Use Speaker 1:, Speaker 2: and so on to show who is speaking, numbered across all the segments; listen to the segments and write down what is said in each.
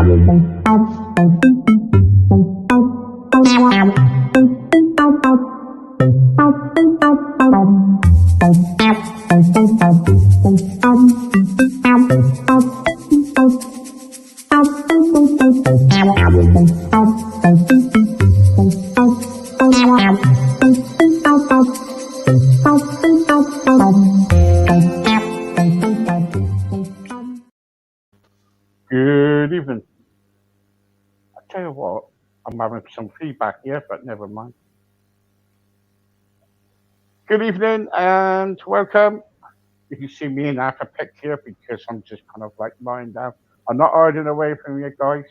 Speaker 1: Good evening. I tell you what, I'm having some feedback here, but never mind. Good evening and welcome. You can see me in half a picture because I'm just kind of like lying down. I'm not hiding away from you guys.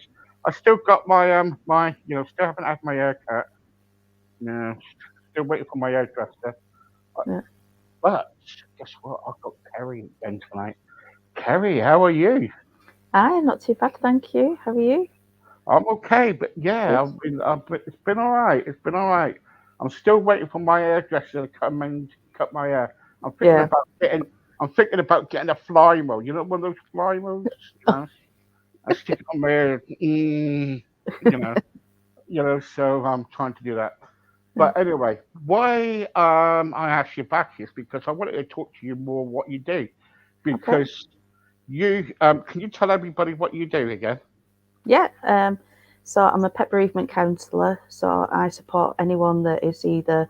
Speaker 1: I still got still haven't had my haircut. No, still waiting for my hairdresser. But,
Speaker 2: Yeah.
Speaker 1: but guess what? I've got Carrie again tonight. Carrie, how are you?
Speaker 2: Hi, not too bad, thank you. How are you?
Speaker 1: I'm okay, but yeah,
Speaker 2: Good.
Speaker 1: it's been all right. It's been all right. I'm still waiting for my hairdresser to come and cut my hair. I'm thinking
Speaker 2: Yeah.
Speaker 1: about getting. I'm thinking about getting a fly mow. You know, one of those fly mows. And stick it on my hair. You know, So I'm trying to do that.
Speaker 2: Yeah.
Speaker 1: But anyway, why I asked you back is because I wanted to talk to you more what you do,
Speaker 2: Okay.
Speaker 1: because you can you tell everybody what you do again?
Speaker 2: Yeah. So I'm a pet bereavement counsellor. So I support anyone that is either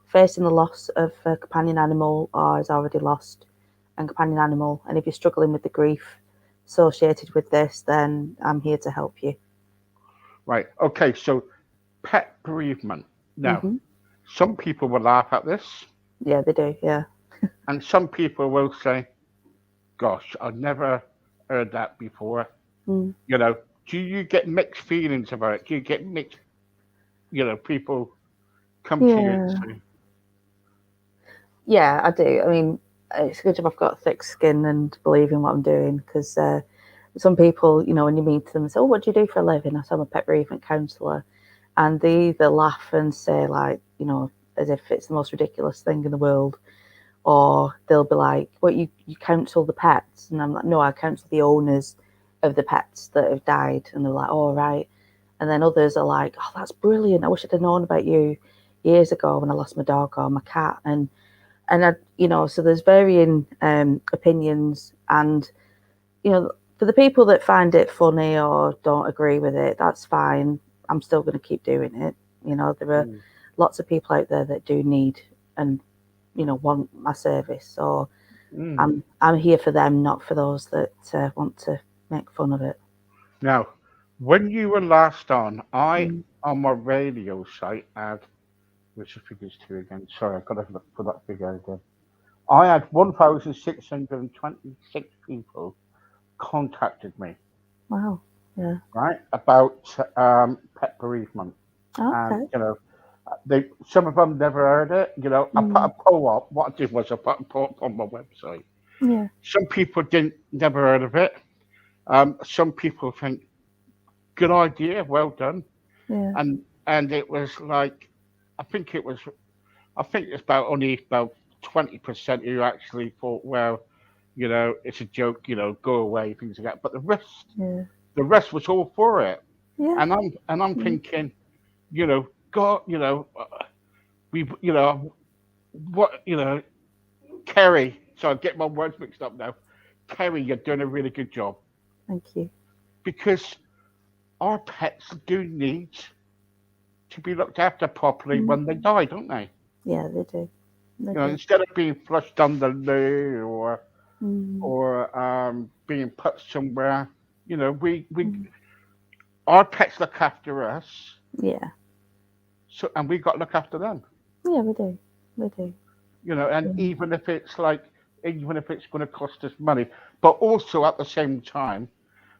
Speaker 2: facing the loss of a companion animal or has already lost a companion animal. And if you're struggling with the grief associated with this, then I'm here to help you.
Speaker 1: Right. Okay. So pet bereavement. Now,
Speaker 2: hmm
Speaker 1: some people will laugh at this,
Speaker 2: Yeah, they do. Yeah.
Speaker 1: and some people will say, "Gosh, I've never heard that before."
Speaker 2: Mm.
Speaker 1: You know, do you get mixed feelings about it? Do you get mixed, people come to you and
Speaker 2: Yeah.
Speaker 1: say,
Speaker 2: Yeah, I do. I mean, it's a good job I've got thick skin and believe in what I'm doing because some people, when you meet them, say, "Oh, what do you do for a living?" I say, "I'm a pet bereavement counsellor," and they either laugh and say, like, as if it's the most ridiculous thing in the world, or they'll be like, "What, you counsel the pets?" And I'm like, "No, I counsel the owners of the pets that have died," and they're like, "Oh, right." And then others are like, "Oh, that's brilliant. I wish I'd have known about you years ago when I lost my dog or my cat." So there's varying opinions, and for the people that find it funny or don't agree with it, that's fine. I'm still going to keep doing it. There are
Speaker 1: mm,
Speaker 2: lots of people out there that do need and want my service, so
Speaker 1: mm.
Speaker 2: I'm here for them, not for those that want to make fun of it.
Speaker 1: Now, when you were last
Speaker 2: Mm.
Speaker 1: on my radio site had, which the figures two again. Sorry, I've got to look for that figure again. I had 1,626 people contacted me,
Speaker 2: Wow. Yeah.
Speaker 1: right, about pet bereavement. And,
Speaker 2: Okay.
Speaker 1: some of them never heard it. I put a
Speaker 2: Mm.
Speaker 1: poll up. What I did was I put a poll up on my website.
Speaker 2: Yeah.
Speaker 1: Some people didn't, never heard of it. Some people think, good idea, well done.
Speaker 2: Yeah.
Speaker 1: And it was like, I think it was, I think it's about only about 20% who actually thought, well, it's a joke, go away, things like that. But
Speaker 2: Yeah.
Speaker 1: the rest was all for it.
Speaker 2: Yeah.
Speaker 1: And I'm
Speaker 2: Mm.
Speaker 1: thinking, God, we, what, Kerry. So I get my words mixed up now. Kerry, you're doing a really good job
Speaker 2: Thank you.
Speaker 1: because our pets do need to be looked after properly
Speaker 2: Mm.
Speaker 1: when they die, don't they?
Speaker 2: Yeah, they do. They do.
Speaker 1: Instead of being flushed down the loo
Speaker 2: Mm.
Speaker 1: or being put somewhere, we
Speaker 2: Mm.
Speaker 1: our pets look after us,
Speaker 2: Yeah.
Speaker 1: so and we got to look after them.
Speaker 2: Yeah, we do. We do.
Speaker 1: And
Speaker 2: Yeah.
Speaker 1: even if it's going to cost us money, but also at the same time,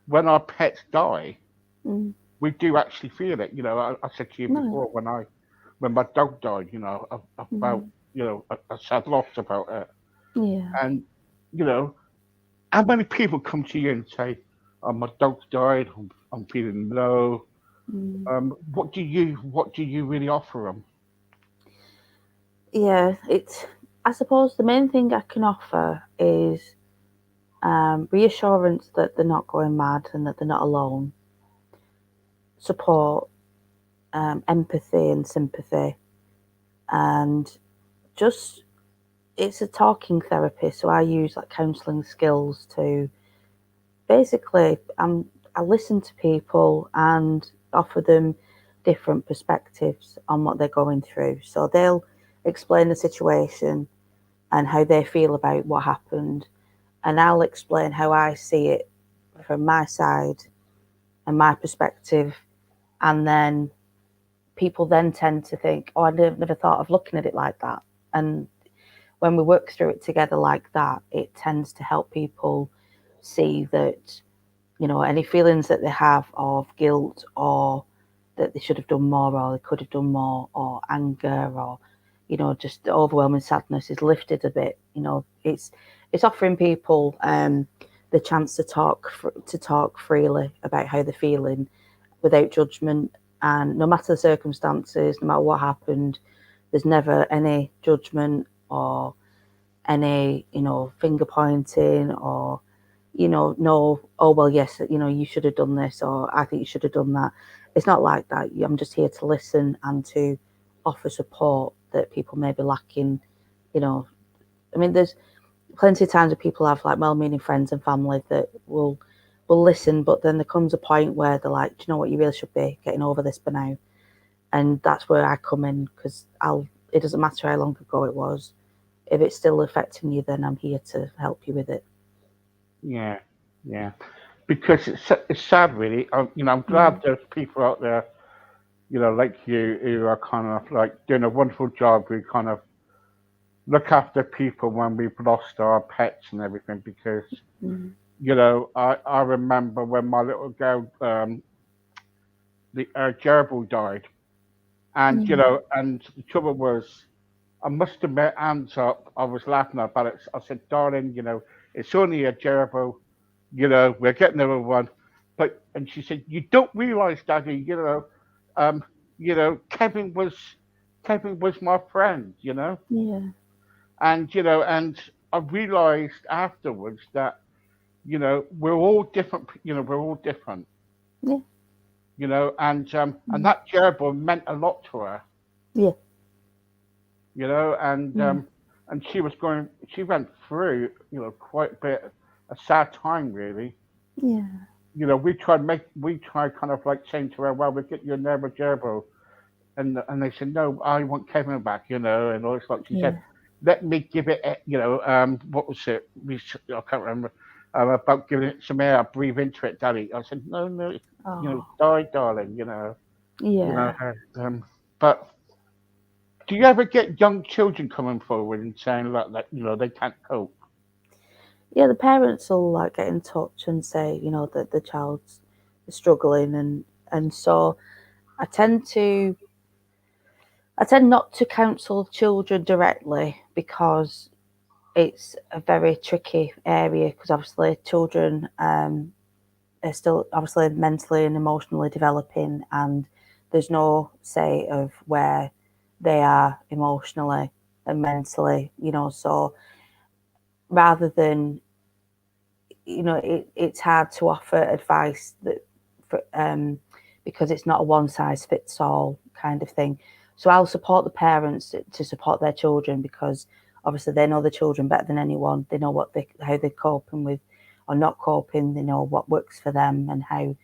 Speaker 1: when our pets die,
Speaker 2: Mm.
Speaker 1: we do actually feel it. I said to you
Speaker 2: No.
Speaker 1: before when my dog died, I felt
Speaker 2: Mm.
Speaker 1: a sad loss about it.
Speaker 2: Yeah.
Speaker 1: And you know, how many people come to you and say, "Oh, my dog's died. I'm feeling low."
Speaker 2: Mm.
Speaker 1: What do you really offer them?
Speaker 2: Yeah. I suppose the main thing I can offer is reassurance that they're not going mad and that they're not alone. support, empathy and sympathy, and just it's a talking therapy. So I use like counselling skills to basically I listen to people and offer them different perspectives on what they're going through. So they'll explain the situation and how they feel about what happened, and I'll explain how I see it from my side and my perspective, and then people then tend to think, "Oh, I never thought of looking at it like that." And when we work through it together like that, it tends to help people see that, any feelings that they have of guilt, or that they should have done more, or they could have done more, or anger, or just the overwhelming sadness is lifted a bit. It's offering people the chance to talk freely about how they're feeling without judgment, and no matter the circumstances, no matter what happened, there's never any judgment or any finger pointing, or no, oh well, yes, you should have done this, or I think you should have done that. It's not like that. I'm just here to listen and to offer support that people may be lacking. you know I mean, there's plenty of times where people have like well-meaning friends and family that will listen, but then there comes a point where they're like, do you know what, you really should be getting over this by now. And that's where I come in, because it doesn't matter how long ago it was. If it's still affecting you, then I'm here to help you with it.
Speaker 1: Yeah, yeah. Because it's sad, really. I'm glad
Speaker 2: Mm.
Speaker 1: there's people out there, like you, who are kind of like doing a wonderful job. We kind of look after people when we've lost our pets and everything. Because
Speaker 2: Mm.
Speaker 1: I remember when my little girl, the gerbil died, and
Speaker 2: Yeah.
Speaker 1: and the trouble was, I must admit, hands up, I was laughing about it. I said, darling, it's only a gerbil, we're getting another one. And she said, you don't realize, Daddy, um, Kevin was my friend,
Speaker 2: Yeah.
Speaker 1: and I realized afterwards that, we're all different, we're all different,
Speaker 2: Yeah.
Speaker 1: and
Speaker 2: Mm.
Speaker 1: that gerbil meant a lot to her,
Speaker 2: Yeah.
Speaker 1: you know,
Speaker 2: Yeah.
Speaker 1: and she went through, quite a bit, a sad time, really.
Speaker 2: Yeah.
Speaker 1: We tried kind of like saying to her, well, we'll get you another gerbil, and they said, no, I want Kevin back, and all this. Like she said,
Speaker 2: Yeah.
Speaker 1: let me give it, what was it? I can't remember. About giving it some air, breathe into it, Daddy. I said, no, no,
Speaker 2: Oh.
Speaker 1: die, darling, you know.
Speaker 2: Yeah.
Speaker 1: But do you ever get young children coming forward and saying like that, they can't cope?
Speaker 2: Yeah. The parents will like get in touch and say, that the child's struggling, and so I tend to I tend not to counsel children directly, because it's a very tricky area, because obviously children are still obviously mentally and emotionally developing, and there's no say of where they are emotionally and mentally, so rather than, it's hard to offer advice that because it's not a one size fits all kind of thing. So I'll support the parents to support their children, because obviously they know the children better than anyone. They know how they're coping with or not coping. They know what works for them and how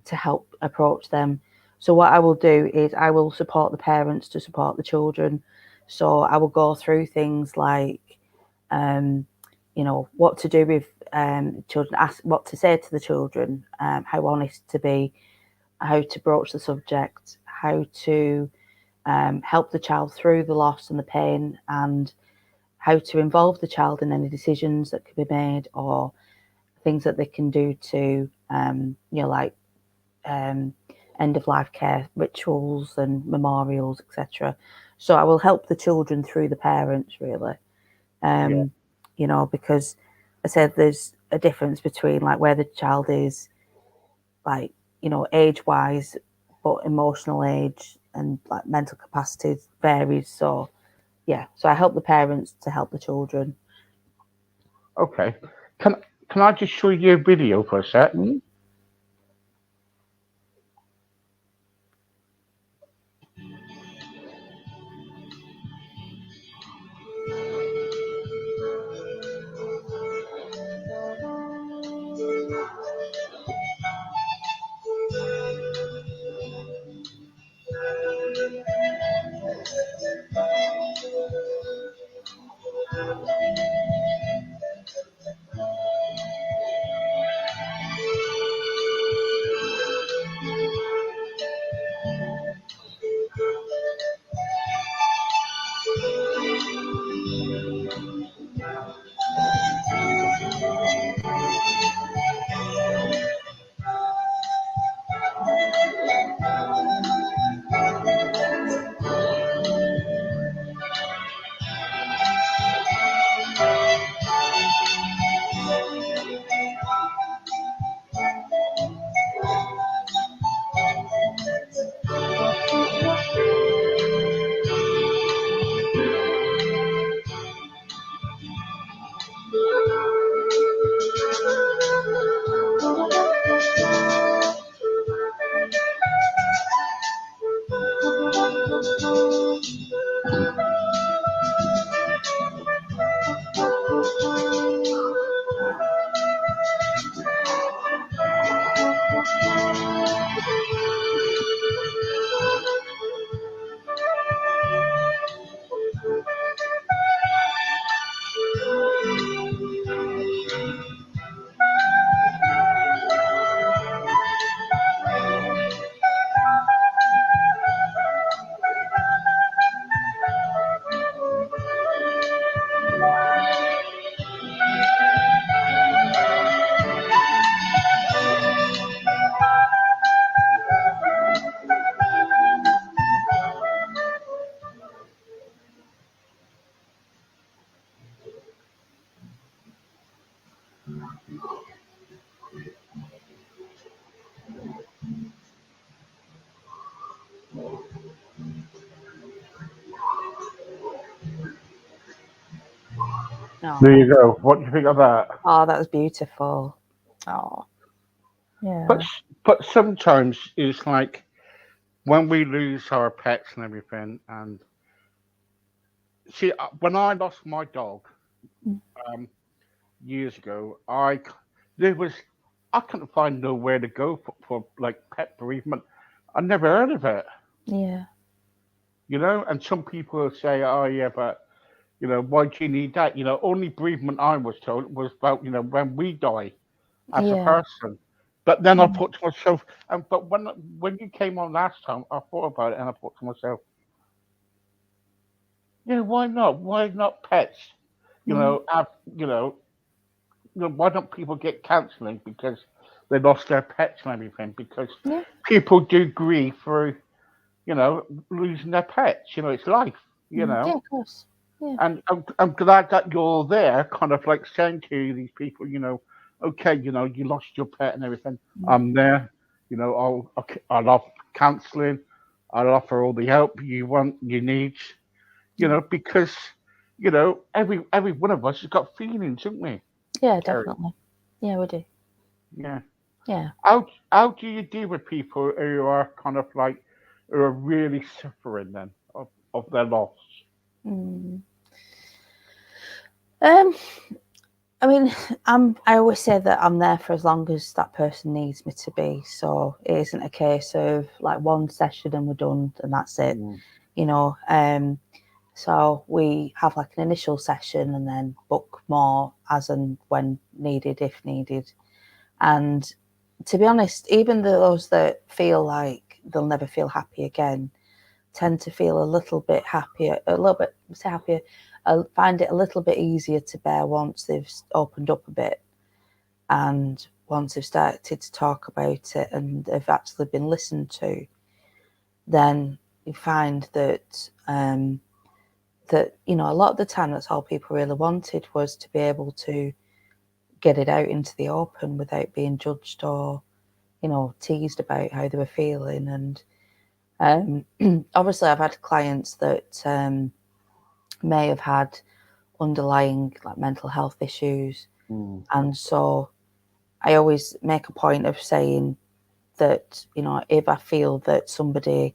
Speaker 2: to help approach them. So what I will do is I will support the parents to support the children. So I will go through things like, um, what to do with children, ask what to say to the children, how honest to be, how to broach the subject, how to help the child through the loss and the pain, and how to involve the child in any decisions that can be made, or things that they can do to, like um, end of life care rituals and memorials, etc. So I will help the children through the parents, really,
Speaker 1: Yeah.
Speaker 2: um, because I said there's a difference between like where the child is, like, age wise, but emotional age and like mental capacity varies. So yeah, so I help the parents to help the children.
Speaker 1: Okay. Can can I just show you a video for a sec?
Speaker 2: Mm.
Speaker 1: There
Speaker 2: Oh,
Speaker 1: you go. What do you think of that?
Speaker 2: oh, that was beautiful. Oh,
Speaker 1: But
Speaker 2: yeah.
Speaker 1: but sometimes it's like when we lose our pets and everything. And see, when I lost my dog
Speaker 2: Mm,
Speaker 1: um, years ago, there was I couldn't find nowhere to go for like pet bereavement. I never heard of it,
Speaker 2: yeah,
Speaker 1: And some people say, "Oh yeah, but why do you need that?" Only bereavement I was told was about when we die as a
Speaker 2: yeah,
Speaker 1: person. But then I
Speaker 2: mm,
Speaker 1: thought to myself, but when you came on last time, I thought about it and I thought to myself, yeah, why not? Why not pets?
Speaker 2: mm,
Speaker 1: Have why don't people get counselling because they lost their pets and everything? Because
Speaker 2: yeah,
Speaker 1: people do grieve through losing their pets. It's life. You
Speaker 2: yeah,
Speaker 1: know,
Speaker 2: of course. Yeah,
Speaker 1: and I'm glad that you're there, kind of like saying to these people, okay, you lost your pet and everything.
Speaker 2: mm,
Speaker 1: I'm there. I'll offer counselling. I'll offer all the help you want, you need.
Speaker 2: yeah,
Speaker 1: Because every one of us has got feelings, haven't we,
Speaker 2: yeah,
Speaker 1: Carrie?
Speaker 2: definitely. Yeah, we do.
Speaker 1: Yeah.
Speaker 2: Yeah.
Speaker 1: How do you deal with people who are kind of like who are really suffering then of their loss?
Speaker 2: Mm. Um, I mean, I always say that I'm there for as long as that person needs me to be. So it isn't a case of like one session and we're done and that's it.
Speaker 1: Mm,
Speaker 2: You know. So we have like an initial session and then book more as and when needed, if needed. And to be honest, even those that feel like they'll never feel happy again tend to feel a little bit happier, a little bit say happier, find it a little bit easier to bear once they've opened up a bit and once they've started to talk about it and they've actually been listened to. Then you find that a lot of the time that's all people really wanted was to be able to get it out into the open without being judged or teased about how they were feeling. And obviously I've had clients that may have had underlying like mental health issues,
Speaker 1: mm,
Speaker 2: and so I always make a point of saying that if I feel that somebody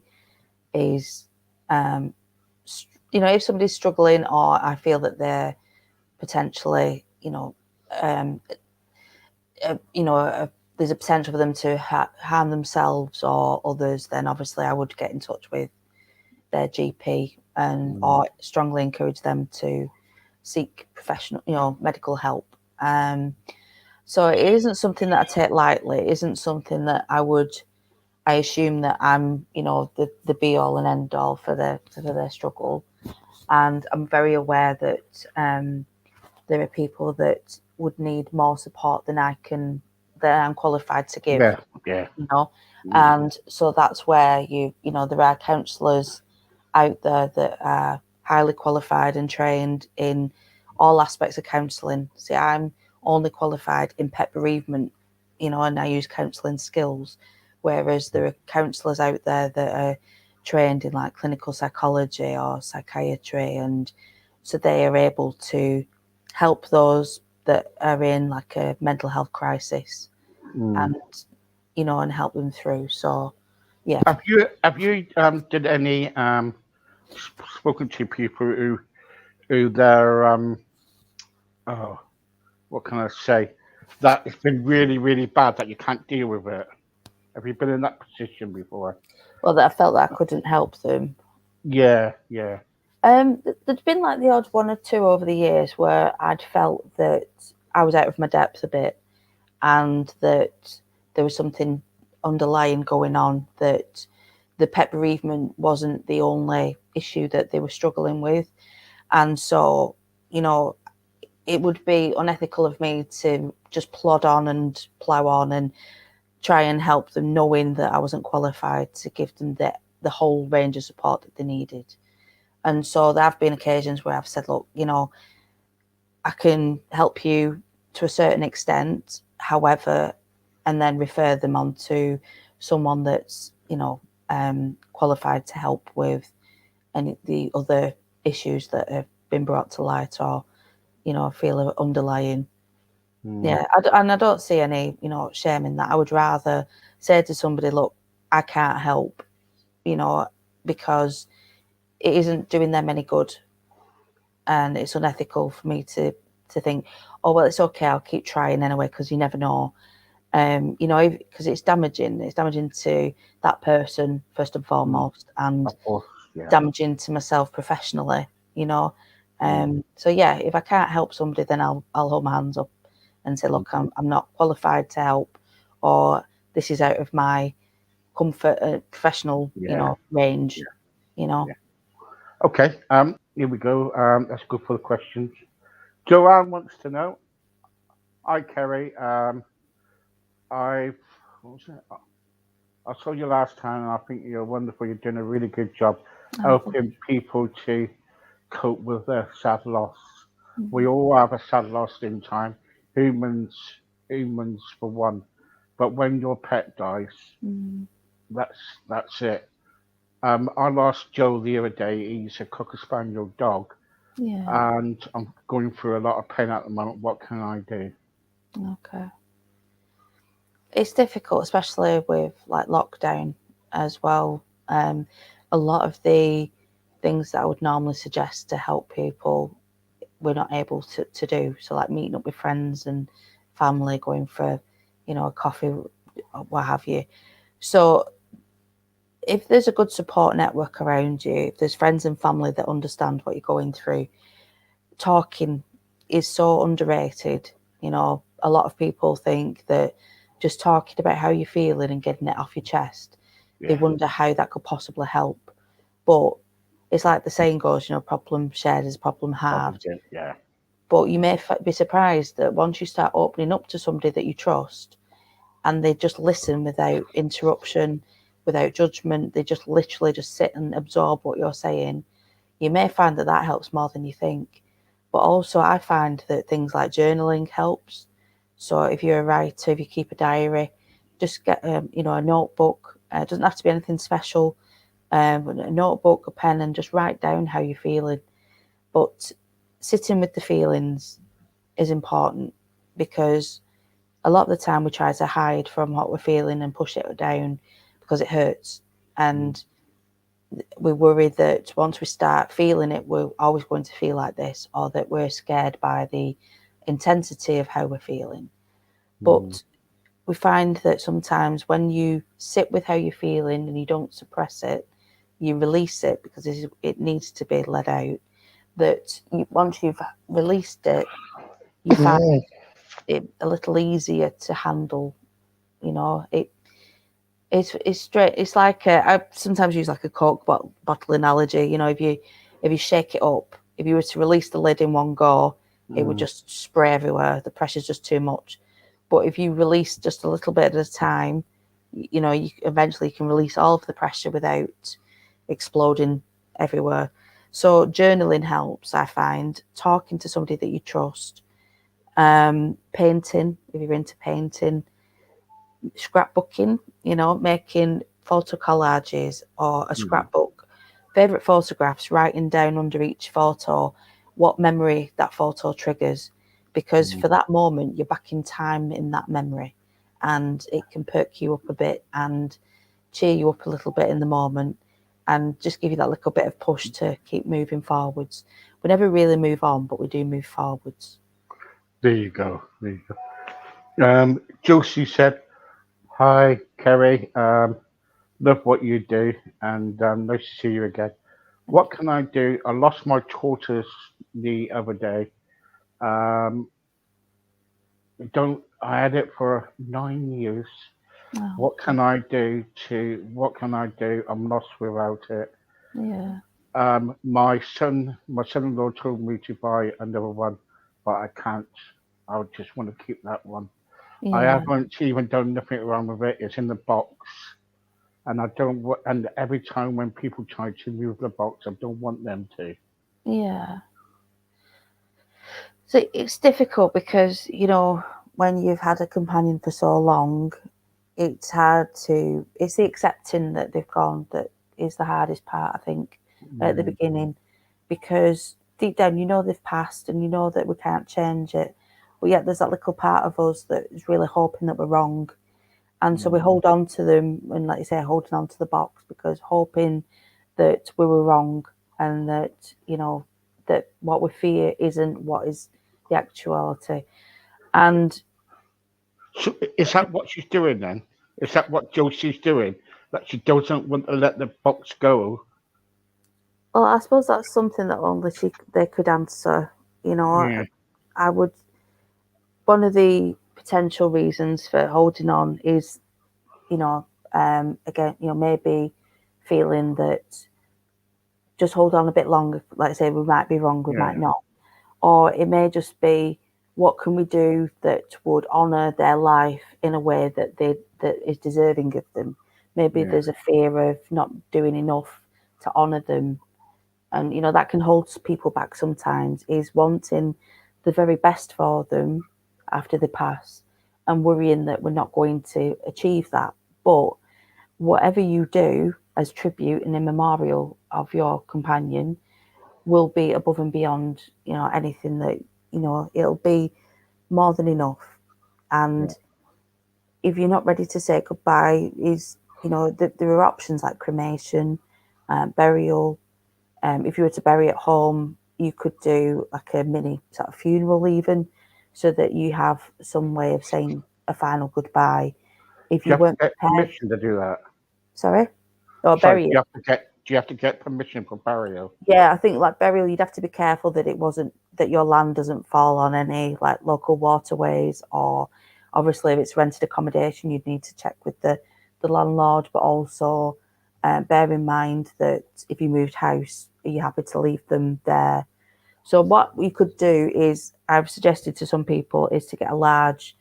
Speaker 2: is um, if somebody's struggling or I feel that they're potentially um, there's a potential for them to harm themselves or others, then obviously I would get in touch with their GP and
Speaker 1: mm.
Speaker 2: or strongly encourage them to seek professional, medical help. So it isn't something that I take lightly. It isn't something that I assume that I'm, the be all and end all for their struggle. And I'm very aware that there are people that would need more support than that I'm qualified to give,
Speaker 1: Yeah, yeah.
Speaker 2: you know.
Speaker 1: Mm,
Speaker 2: And so that's where there are counsellors out there that are highly qualified and trained in all aspects of counselling. See, I'm only qualified in pet bereavement, and I use counselling skills, whereas there are counsellors out there that are trained in like clinical psychology or psychiatry, and so they are able to help those that are in like a mental health crisis
Speaker 1: mm.
Speaker 2: and and help them through. So yeah.
Speaker 1: Have you did any spoken to people who they're oh, what can I say, that it's been really really bad that you can't deal with it? Have you been in that position before?
Speaker 2: Well, that I felt that I couldn't help them.
Speaker 1: Yeah, yeah.
Speaker 2: There's been like the odd one or two over the years where I'd felt that I was out of my depth a bit and that there was something underlying going on, that the pet bereavement wasn't the only issue that they were struggling with. And so, you know, it would be unethical of me to just plod on and plow on and try and help them, knowing that I wasn't qualified to give them the whole range of support that they needed. And so there have been occasions where I've said, look, I can help you to a certain extent, however, and then refer them on to someone that's, qualified to help with any the other issues that have been brought to light or, feel of underlying.
Speaker 1: Mm,
Speaker 2: Yeah, and I don't see any, shame in that. I would rather say to somebody, look, I can't help, you know, because it isn't doing them any good, and it's unethical for me to think, oh well, it's okay, I'll keep trying anyway, because you never know. Because it's damaging. It's damaging to that person first and
Speaker 1: mm,
Speaker 2: foremost, and
Speaker 1: of course, yeah.
Speaker 2: damaging to myself professionally. You know,
Speaker 1: Mm,
Speaker 2: so yeah, if I can't help somebody, then I'll hold my hands up and say,
Speaker 1: mm,
Speaker 2: look, I'm not qualified to help, or this is out of my comfort, professional,
Speaker 1: yeah,
Speaker 2: range.
Speaker 1: yeah,
Speaker 2: You know,
Speaker 1: yeah. Okay. Here we go. That's good for the questions. Joanne wants to know. Hi, Kerry. I've what was it? I saw you last time, and I think you're wonderful. You're doing a really good job
Speaker 2: oh, thank
Speaker 1: helping people to cope with their sad loss. We
Speaker 2: you.
Speaker 1: all have a sad loss in time. Humans, humans for one. But when your pet dies,
Speaker 2: Mm,
Speaker 1: that's that's it. I lost Joe the other day. He's a cocker spaniel dog,
Speaker 2: yeah,
Speaker 1: and I'm going through a lot of pain at the moment. What can I do?
Speaker 2: okay. It's difficult, especially with like lockdown as well. Um, a lot of the things that I would normally suggest to help people, we're not able to do. So, like meeting up with friends and family, going for, a coffee, what have you. So, if there's a good support network around you, if there's friends and family that understand what you're going through, talking is so underrated. A lot of people think that just talking about how you're feeling and getting it off your chest, they
Speaker 1: Yeah,
Speaker 2: wonder how that could possibly help. But it's like the saying goes, problem shared is a problem
Speaker 1: problem
Speaker 2: halved.
Speaker 1: again. Yeah.
Speaker 2: But you may be surprised that once you start opening up to somebody that you trust, and they just listen without interruption, without judgment, they just literally just sit and absorb what you're saying, you may find that that helps more than you think. But also, I find that things like journaling helps. So if you're a writer, if you keep a diary, just get a notebook. It doesn't have to be anything special. A notebook, a pen, and just write down how you're feeling. But sitting with the feelings is important, because a lot of the time we try to hide from what we're feeling and push it down because it hurts.
Speaker 1: Mm,
Speaker 2: And we worry that once we start feeling it, we're always going to feel like this, or that we're scared by the intensity of how we're feeling.
Speaker 1: mm,
Speaker 2: But we find that sometimes when you sit with how you're feeling and you don't suppress it, you release it because it needs to be let out. That once you've released it, you find
Speaker 1: mm,
Speaker 2: it a little easier to handle. It's straight. It's like I sometimes use like a Coke bottle analogy. If you shake it up, if you were to release the lid in one go, it would
Speaker 1: mm,
Speaker 2: just spray everywhere. The pressure's just too much. But if you release just a little bit at a time, you eventually can release all of the pressure without exploding everywhere. So journaling helps. I find talking to somebody that you trust. Painting, if you're into painting, scrapbooking, making photo collages or a
Speaker 1: mm,
Speaker 2: scrapbook, favourite photographs, writing down under each photo what memory that photo triggers. Because
Speaker 1: mm.
Speaker 2: for that moment, you're back in time in that memory, and it can perk you up a bit and cheer you up a little bit in the moment, and just give you that little bit of push to keep moving forwards. We never really move on, but we do move forwards.
Speaker 1: There you go. There you go. Josie said, "Hi, Kerry. Love what you do, and nice to see you again.
Speaker 2: Thank
Speaker 1: What can I do? I lost my tortoise the other day. Um, don't I had it for 9 years.
Speaker 2: you. Oh,
Speaker 1: What can I do to? What can I do? I'm lost without it.
Speaker 2: yeah,
Speaker 1: My son-in-law told me to buy another one, but I can't. I just want to keep that one. I
Speaker 2: yeah,
Speaker 1: haven't even done nothing wrong with it. It's in the box, and I don't. And every time when people try to move the box, I don't want them to.
Speaker 2: yeah. So it's difficult because, when you've had a companion for so long, it's the accepting that they've gone that is the hardest part, I think, at the
Speaker 1: Mm,
Speaker 2: beginning, because deep down, you know they've passed and you know that we can't change it. But yet there's that little part of us that is really hoping that we're wrong. And so we
Speaker 1: Mm,
Speaker 2: hold on to them and, like you say, holding on to the box because hoping that we were wrong and that, that what we fear isn't what is the actuality. And
Speaker 1: so is that what she's doing then? Is that what Josie's doing? That she doesn't want to let the box go?
Speaker 2: well, I suppose that's something that only they could answer. You know,
Speaker 1: Yeah,
Speaker 2: I would. One of the potential reasons for holding on is, you know, again, maybe feeling that just hold on a bit longer. Like I say, we might be wrong, we might
Speaker 1: yeah,
Speaker 2: not, or it may just be what can we do that would honour their life in a way that is deserving of them. Maybe
Speaker 1: yeah,
Speaker 2: there's a fear of not doing enough to honour them, and that can hold people back sometimes. Is wanting the very best for them after they pass, and worrying that we're not going to achieve that. But whatever you do as tribute and in memorial of your companion will be above and beyond, anything that, it'll be more than enough.
Speaker 1: yeah,
Speaker 2: And if you're not ready to say goodbye, there are options like cremation, burial. If you were to bury at home, you could do like a mini sort of funeral even, so that you have some way of saying a final goodbye. If
Speaker 1: do you
Speaker 2: you
Speaker 1: have to
Speaker 2: weren't
Speaker 1: get
Speaker 2: prepared,
Speaker 1: permission to do that?
Speaker 2: sorry, or
Speaker 1: Sorry,
Speaker 2: bury it.
Speaker 1: do you have to get permission for burial?
Speaker 2: Yeah, I think like burial, you'd have to be careful that it wasn't that your land doesn't fall on any like local waterways, or obviously if it's rented accommodation, you'd need to check with the landlord, but also bear in mind that if you moved house, are you happy to leave them there? So what we could do is I've suggested to some people is to get a large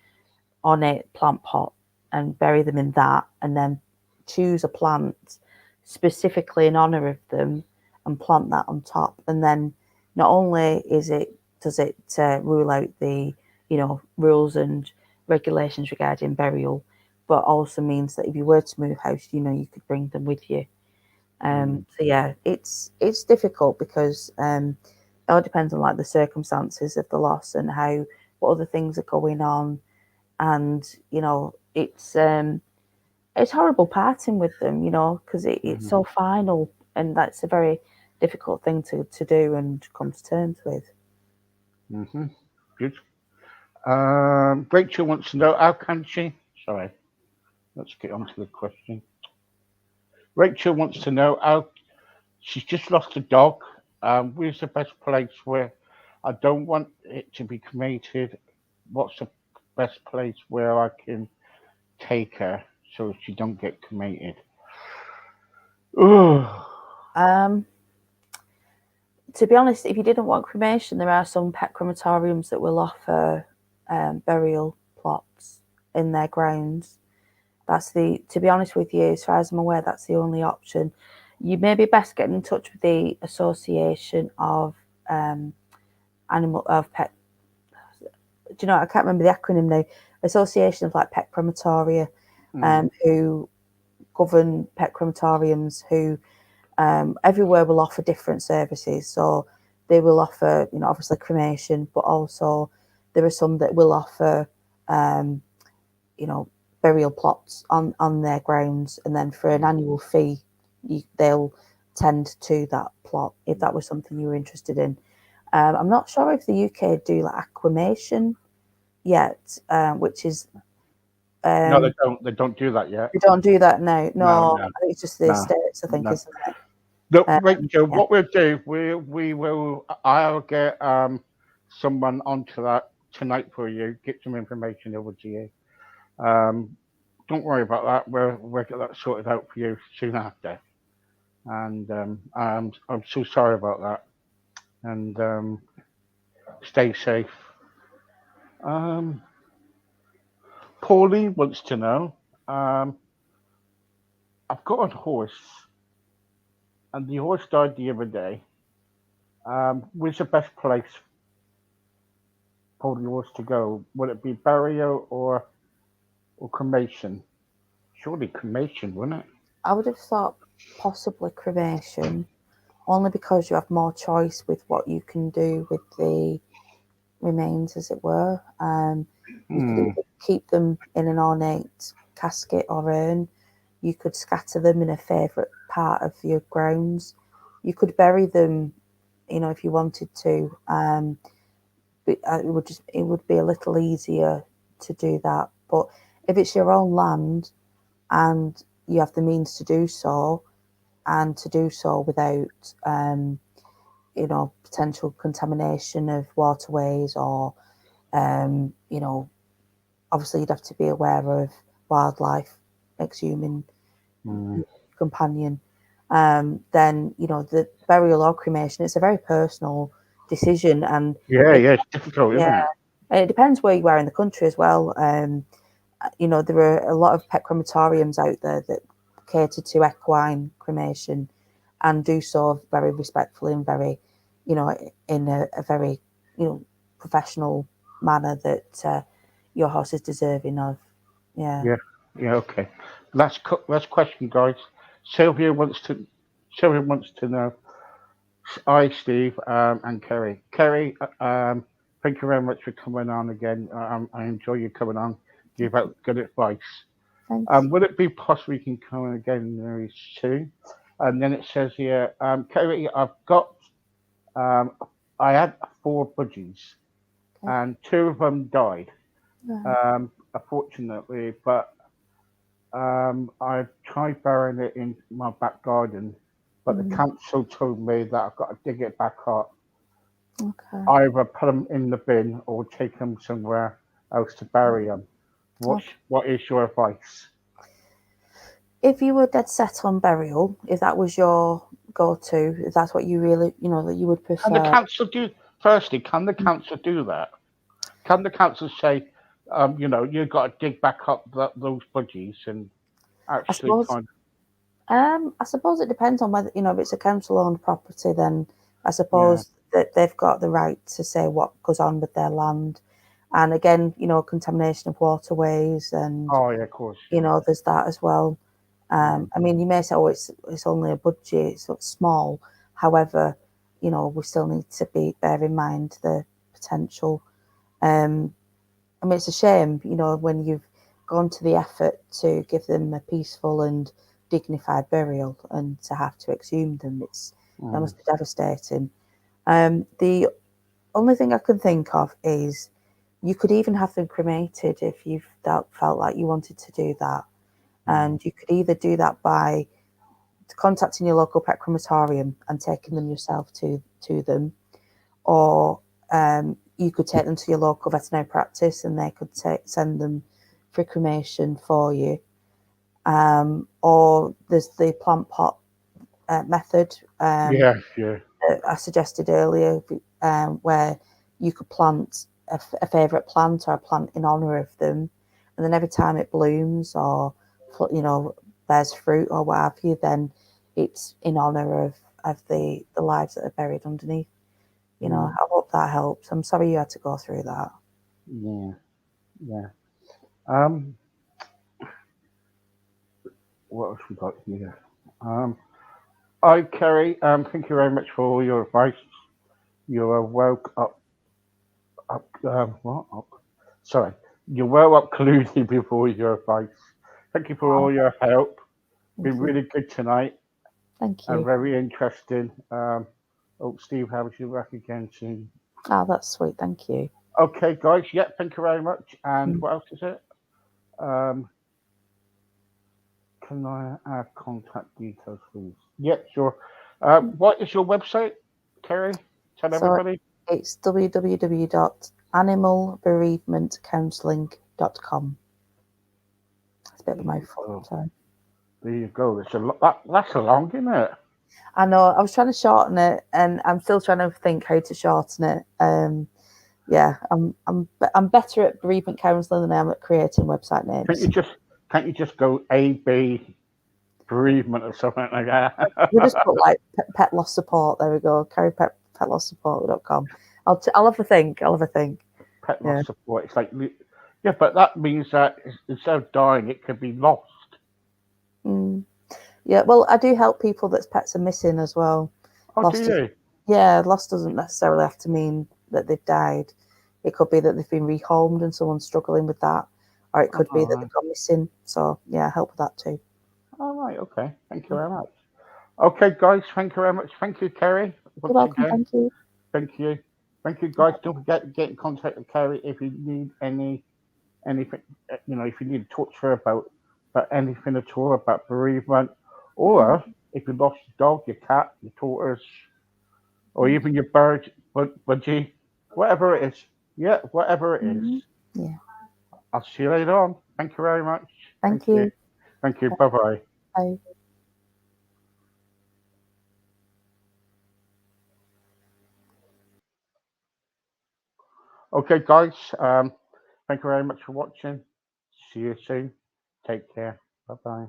Speaker 2: on it plant pot and bury them in that, and then choose a plant specifically in honor of them and plant that on top. And then not only does it rule out the rules and regulations regarding burial, but also means that if you were to move house, you could bring them with you.
Speaker 1: Mm,
Speaker 2: So yeah, it's difficult because it all depends on like the circumstances of the loss and how what other things are going on. And it's horrible parting with them, because it's
Speaker 1: mm,
Speaker 2: so final, and that's a very difficult thing to do and come to terms with.
Speaker 1: mm-hmm. Good. Rachel wants to know how can she? Sorry, let's get on to the question. Rachel wants to know how she's just lost a dog. Where's the best place where I don't want it to be cremated? What's the best place where I can take her so she don't get cremated? Ooh,
Speaker 2: um to be honest, if you didn't want cremation, there are some pet crematoriums that will offer burial plots in their grounds. That's the To be honest with you, as far as I'm aware, that's the only option. You may be best getting in touch with the association of um, animal of pet. Do you know? I can't remember the acronym now. Association of like pet crematoria,
Speaker 1: mm,
Speaker 2: who govern pet crematoriums. Who everywhere will offer different services. So they will offer, obviously cremation, but also there are some that will offer, um, you know, burial plots on their grounds, and then for an
Speaker 1: mm,
Speaker 2: annual fee, they'll tend to that plot if that was something you were interested in. I'm not sure if the UK do like aquamation yet, which is
Speaker 1: no,
Speaker 2: um,
Speaker 1: they don't do that yet.
Speaker 2: they don't do that now.
Speaker 1: No,
Speaker 2: No,
Speaker 1: no,
Speaker 2: I think it's just the
Speaker 1: no,
Speaker 2: states. I think,
Speaker 1: no.
Speaker 2: isn't it?
Speaker 1: Look,
Speaker 2: Um,
Speaker 1: Rachel,
Speaker 2: yeah.
Speaker 1: what we'll do, we will. I'll get someone onto that tonight for you. Get some information over to you. Um, don't worry about that. We'll get that sorted out for you soon after. And I'm so sorry about that. And stay safe. Um, Paulie wants to know. Um, I've got a horse, and the horse died the other day. Where's the best place for the horse to go? Would it be burial or cremation? Surely cremation, wouldn't it?
Speaker 2: I would have thought possibly cremation. only because you have more choice with what you can do with the remains, as it were. You could
Speaker 1: Hmm.
Speaker 2: either keep them in an ornate casket or urn. You could scatter them in a favourite part of your grounds. You could bury them, if you wanted to. It would be a little easier to do that. But if it's your own land and you have the means to do so, and to do so without potential contamination of waterways or obviously you'd have to be aware of wildlife exhuming
Speaker 1: Hmm.
Speaker 2: companion. Then the burial or cremation, it's a very personal decision, and
Speaker 1: Yeah,
Speaker 2: it,
Speaker 1: yeah, it's difficult,
Speaker 2: yeah,
Speaker 1: isn't it?
Speaker 2: and it depends where you are in the country as well. There are a lot of pet crematoriums out there that cater to equine cremation and do so very respectfully and very, in a very, professional manner that your horse is deserving of. Yeah.
Speaker 1: Yeah, yeah, okay. Last question, guys. Sylvia wants to Sylvia wants to know. I, Steve, and Kerry. Kerry, thank you very much for coming on again. I enjoy you coming on. Give out good advice.
Speaker 2: Thank
Speaker 1: Would it be possible you can come on again very soon? And then it says here, Kerry, um, I had four budgies,
Speaker 2: you. Okay.
Speaker 1: and two of them died,
Speaker 2: Right.
Speaker 1: unfortunately. But I've tried burying it in my back garden, but the
Speaker 2: Mm,
Speaker 1: council told me that I've got to dig it back up,
Speaker 2: okay.
Speaker 1: either put them in the bin or take them somewhere else to bury them.
Speaker 2: Okay.
Speaker 1: What is your advice?
Speaker 2: If you were dead set on burial, if that was your go-to, if that's what you really, that you would
Speaker 1: Can the
Speaker 2: prefer.
Speaker 1: council do? Firstly, can the council do that? Can the council say, you've got to dig back up those budgies and
Speaker 2: I
Speaker 1: actually
Speaker 2: suppose
Speaker 1: kind
Speaker 2: I suppose it depends on whether, if it's a council-owned property, then I
Speaker 1: yeah.
Speaker 2: suppose that they've got the right to say what goes on with their land. And again, contamination of waterways and,
Speaker 1: Oh yeah, of course, yeah.
Speaker 2: there's that as well.
Speaker 1: Mm,
Speaker 2: I mean, you may say, oh, it's only a budget, it's not small. However, we still need to bear in mind the potential. Um, I mean, it's a shame, when you've gone to the effort to give them a peaceful and dignified burial and to have to exhume them. That
Speaker 1: mm,
Speaker 2: must be devastating. The only thing I can think of is you could even have them cremated if you felt like you wanted to do that.
Speaker 1: mm,
Speaker 2: And you could either do that by contacting your local pet crematorium and taking them yourself to them, or you could take them to your local veterinary practice and they could send them for cremation for you. Or there's the plant pot method
Speaker 1: yeah, yeah.
Speaker 2: that I suggested earlier, where you could plant a favourite plant or a plant in honour of them, and then every time it blooms or bears fruit or what have you, then it's in honour of the lives that are buried underneath.
Speaker 1: Mm,
Speaker 2: I hope that helps. I'm sorry you had to go through that.
Speaker 1: yeah, yeah. Um, what else we got here? Um, I, Kerry, thank you very much for all your advice. You are well what? Up, sorry. You're well upcluded with all your advice. Thank you for
Speaker 2: Oh,
Speaker 1: all your help.
Speaker 2: thank
Speaker 1: Been
Speaker 2: you.
Speaker 1: really good tonight
Speaker 2: Thank
Speaker 1: and
Speaker 2: you.
Speaker 1: very interesting. Hope Steve has you back again soon.
Speaker 2: Oh, that's sweet. Thank you.
Speaker 1: Okay, guys. Yeah, thank you very much. And
Speaker 2: Mm.
Speaker 1: what else is it? Um, can I add contact details, please? Yeah, sure. What is your website, Kerry? Tell
Speaker 2: So
Speaker 1: everybody.
Speaker 2: it's www.animalbereavementcounselling.com. It's a bit of
Speaker 1: There
Speaker 2: a
Speaker 1: you
Speaker 2: mouthful.
Speaker 1: go.
Speaker 2: Sorry.
Speaker 1: There you go. That's a long, isn't it?
Speaker 2: I know. I was trying to shorten it, and I'm still trying to think how to shorten it. Yeah, I'm better at bereavement counselling than I am at creating website
Speaker 1: Can't you
Speaker 2: names.
Speaker 1: just can't you just go AB bereavement or something like that?
Speaker 2: We'll just put like pet loss support. There we go. Carry pet loss support.com. I'll have a think. I'll have a think.
Speaker 1: Pet
Speaker 2: Yeah.
Speaker 1: loss support. It's like yeah, but that means that instead of dying, it could be lost.
Speaker 2: Mm. Yeah. Well, I do help people that's pets are missing as well.
Speaker 1: Oh, do
Speaker 2: Loss doesn't,
Speaker 1: you?
Speaker 2: yeah, loss doesn't necessarily have to mean that they've died. It could be that they've been rehomed and someone's struggling with that, or it
Speaker 1: Oh,
Speaker 2: could be
Speaker 1: all
Speaker 2: that
Speaker 1: right.
Speaker 2: they've gone missing. So yeah, help with that too.
Speaker 1: All right. Okay. Thank you very much. Okay, guys. Thank you very much. Thank you, Carrie.
Speaker 2: You're
Speaker 1: Once
Speaker 2: welcome.
Speaker 1: again,
Speaker 2: Thank you.
Speaker 1: thank you. Thank you, guys. Don't forget to get in contact with Carrie if you need anything. If you need to talk to her about anything at all about bereavement, or if you lost your dog, your cat, your tortoise, or even your bird, budgie, whatever it is. Yeah, whatever it is.
Speaker 2: Mhm. Yeah.
Speaker 1: I'll see you later on. Thank you very much. Thank
Speaker 2: Thank
Speaker 1: you.
Speaker 2: you.
Speaker 1: Thank you. Bye bye.
Speaker 2: Bye.
Speaker 1: Okay, guys. Thank you very much for watching. See you soon. Take care. Bye bye.